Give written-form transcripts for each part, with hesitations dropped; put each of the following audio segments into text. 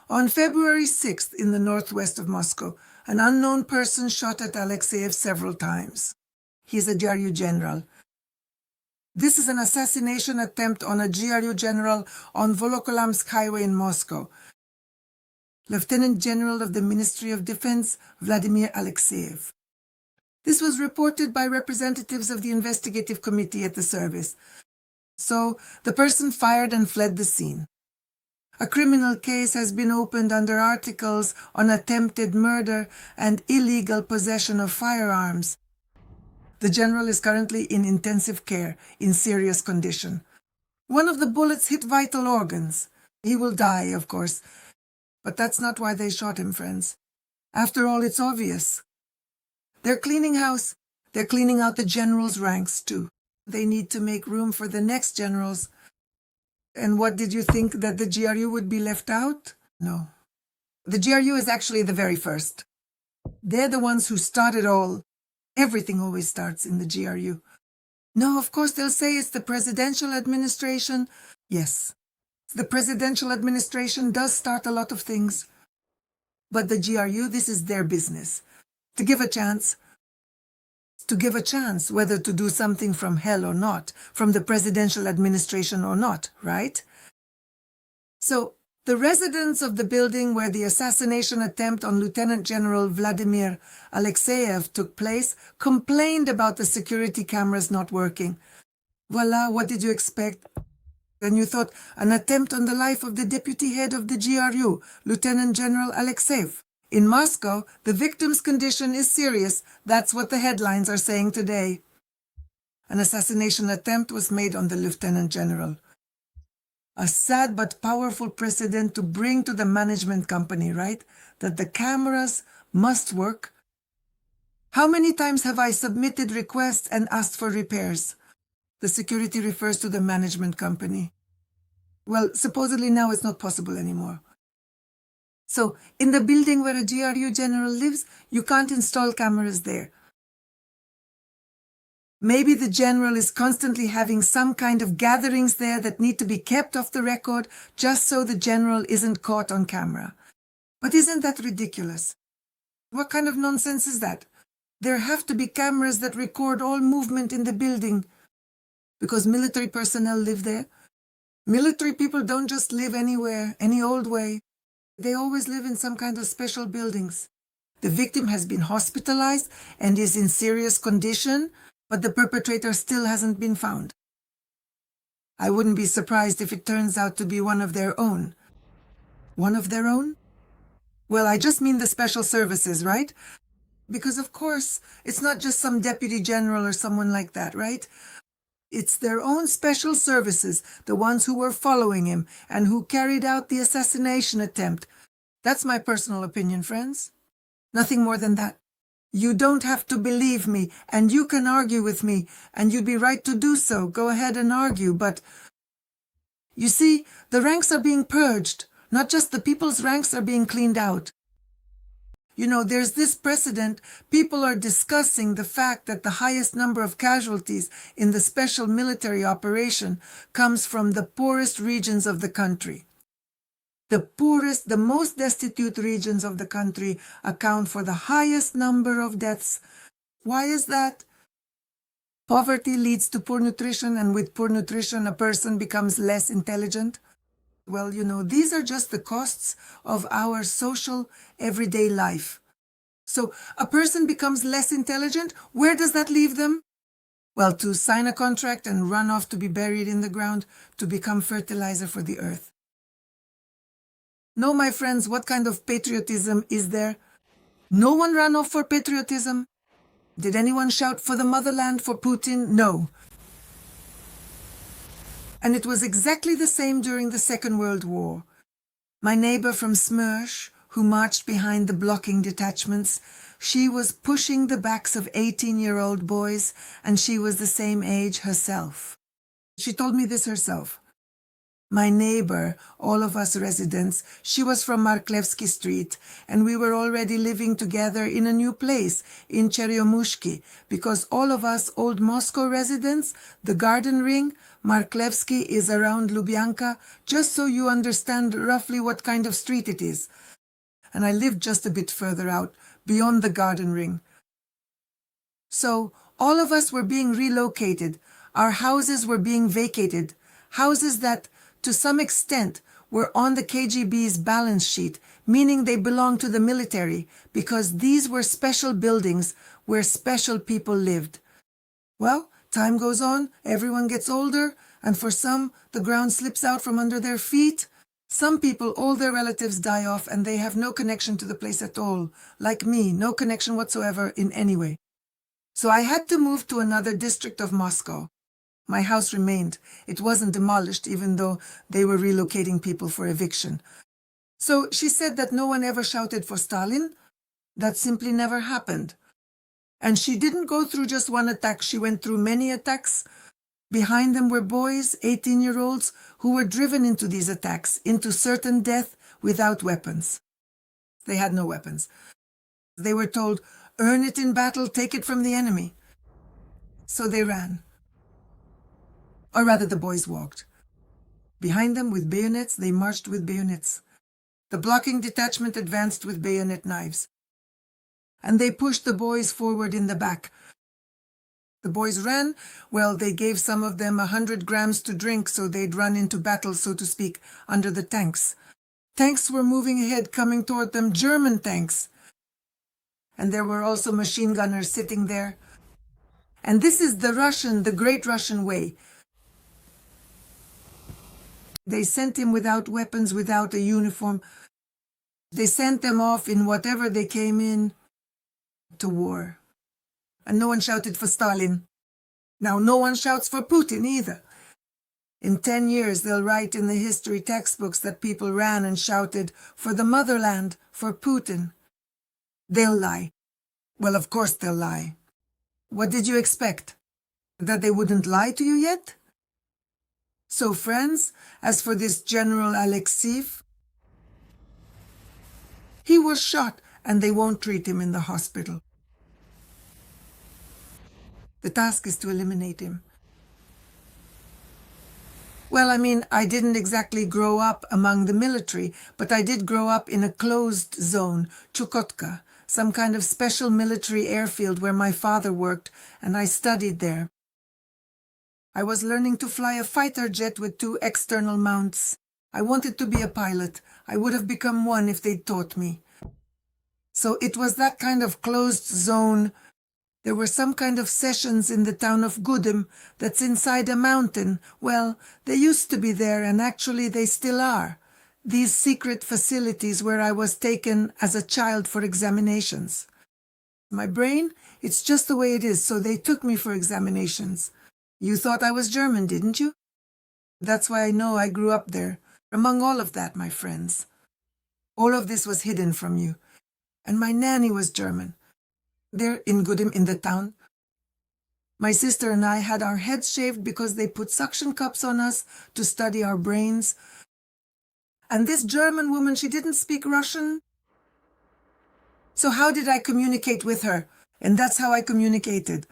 On February 6th, in the northwest of Moscow, an unknown person shot at Alexeyev several times. He's a GRU general. This is an assassination attempt on a GRU general on Volokolamsk Highway in Moscow. Lieutenant General of the Ministry of Defense, Vladimir Alexeyev. This was reported by representatives of the investigative committee at the service. So, the person fired and fled the scene. A criminal case has been opened under articles on attempted murder and illegal possession of firearms. The general is currently in intensive care, in serious condition. One of the bullets hit vital organs. He will die, of course. But that's not why they shot him, friends. After all, it's obvious. They're cleaning house. They're cleaning out the generals' ranks, too. They need to make room for the next generals. And what did you think, that the GRU would be left out? No. The GRU is actually the very first. They're the ones who started all. Everything always starts in the GRU. No, of course they'll say it's the presidential administration. Yes, the presidential administration does start a lot of things. But the GRU, this is their business. To give a chance. To give a chance whether to do something from hell or not, from the presidential administration or not, right? So, the residents of the building where the assassination attempt on Lieutenant General Vladimir Alexeyev took place complained about the security cameras not working. Voila, what did you expect? And you thought, an attempt on the life of the deputy head of the GRU, Lieutenant General Alexeyev. In Moscow, the victim's condition is serious. That's what the headlines are saying today. An assassination attempt was made on the Lieutenant General. A sad but powerful precedent to bring to the management company, right? That the cameras must work. How many times have I submitted requests and asked for repairs? The security refers to the management company. Well, supposedly now it's not possible anymore. So, in the building where a GRU general lives, you can't install cameras there. Maybe the general is constantly having some kind of gatherings there that need to be kept off the record just so the general isn't caught on camera. But isn't that ridiculous? What kind of nonsense is that? There have to be cameras that record all movement in the building because military personnel live there. Military people don't just live anywhere, any old way. They always live in some kind of special buildings. The victim has been hospitalized and is in serious condition, but the perpetrator still hasn't been found. I wouldn't be surprised if it turns out to be one of their own. One of their own? Well, I just mean the special services, right? Because of course, it's not just some deputy general or someone like that, right? It's their own special services, the ones who were following him and who carried out the assassination attempt. That's my personal opinion, friends. Nothing more than that. You don't have to believe me, and you can argue with me, and you'd be right to do so. Go ahead and argue, but you see, the ranks are being purged. Not just the people's ranks are being cleaned out. You know, there's this precedent. People are discussing the fact that the highest number of casualties in the special military operation comes from the poorest regions of the country. The poorest, the most destitute regions of the country account for the highest number of deaths. Why is that? Poverty leads to poor nutrition, and with poor nutrition, a person becomes less intelligent. Well, you know, these are just the costs of our social, everyday life. So, a person becomes less intelligent. Where does that leave them? Well, to sign a contract and run off to be buried in the ground, to become fertilizer for the earth. No, my friends, what kind of patriotism is there? No one ran off for patriotism. Did anyone shout for the motherland for Putin? No. And it was exactly the same during the Second World War. My neighbor from Smersh, who marched behind the blocking detachments, she was pushing the backs of 18-year-old boys, and she was the same age herself. She told me this herself. My neighbor, all of us residents, she was from Marklevsky Street, and we were already living together in a new place, in Cheryomushki, because all of us old Moscow residents, the garden ring, Marklevsky is around Lubyanka, just so you understand roughly what kind of street it is. And I lived just a bit further out, beyond the garden ring. So, all of us were being relocated. Our houses were being vacated. Houses that, to some extent, were on the KGB's balance sheet, meaning they belonged to the military, because these were special buildings where special people lived. Well, time goes on, everyone gets older, and for some, the ground slips out from under their feet. Some people, all their relatives die off, and they have no connection to the place at all. Like me, no connection whatsoever in any way. So I had to move to another district of Moscow. My house remained. It wasn't demolished, even though they were relocating people for eviction. So she said that no one ever shouted for Stalin. That simply never happened. And she didn't go through just one attack. She went through many attacks. Behind them were boys, 18-year-olds, who were driven into these attacks, into certain death without weapons. They had no weapons. They were told, earn it in battle, take it from the enemy. So they ran. Or rather, the boys walked. Behind them, with bayonets, they marched with bayonets. The blocking detachment advanced with bayonet knives. And they pushed the boys forward in the back. The boys ran. Well, they gave some of them 100 grams to drink, so they'd run into battle, so to speak, under the tanks. Tanks were moving ahead, coming toward them, German tanks. And there were also machine gunners sitting there. And this is the great Russian way. They sent him without weapons, without a uniform. They sent them off in whatever they came in to war. And no one shouted for Stalin. Now, no one shouts for Putin either. In 10 years, they'll write in the history textbooks that people ran and shouted for the motherland, for Putin. They'll lie. Well, of course they'll lie. What did you expect? That they wouldn't lie to you yet? So, friends, as for this General Alexeyev, he was shot, and they won't treat him in the hospital. The task is to eliminate him. Well, I didn't exactly grow up among the military, but I did grow up in a closed zone, Chukotka, some kind of special military airfield where my father worked, and I studied there. I was learning to fly a fighter jet with 2 external mounts. I wanted to be a pilot. I would have become one if they'd taught me. So it was that kind of closed zone. There were some kind of sessions in the town of Gudym that's inside a mountain. Well, they used to be there, and actually they still are. These secret facilities where I was taken as a child for examinations. My brain, it's just the way it is, so they took me for examinations. You thought I was German, didn't you? That's why I know I grew up there. Among all of that, my friends. All of this was hidden from you. And my nanny was German. There in Gudym, in the town. My sister and I had our heads shaved because they put suction cups on us to study our brains. And this German woman, she didn't speak Russian. So how did I communicate with her? And that's how I communicated.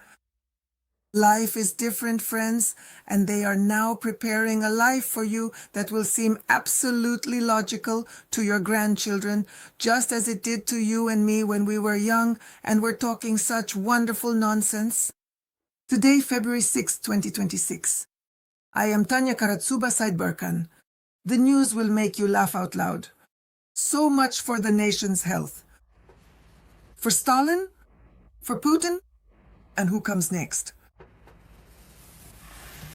Life is different, friends, and they are now preparing a life for you that will seem absolutely logical to your grandchildren, just as it did to you and me when we were young and were talking such wonderful nonsense. Today, February 6, 2026. I am Tanya Karatsuba Sideburkan. The news will make you laugh out loud. So much for the nation's health. For Stalin? For Putin? And who comes next?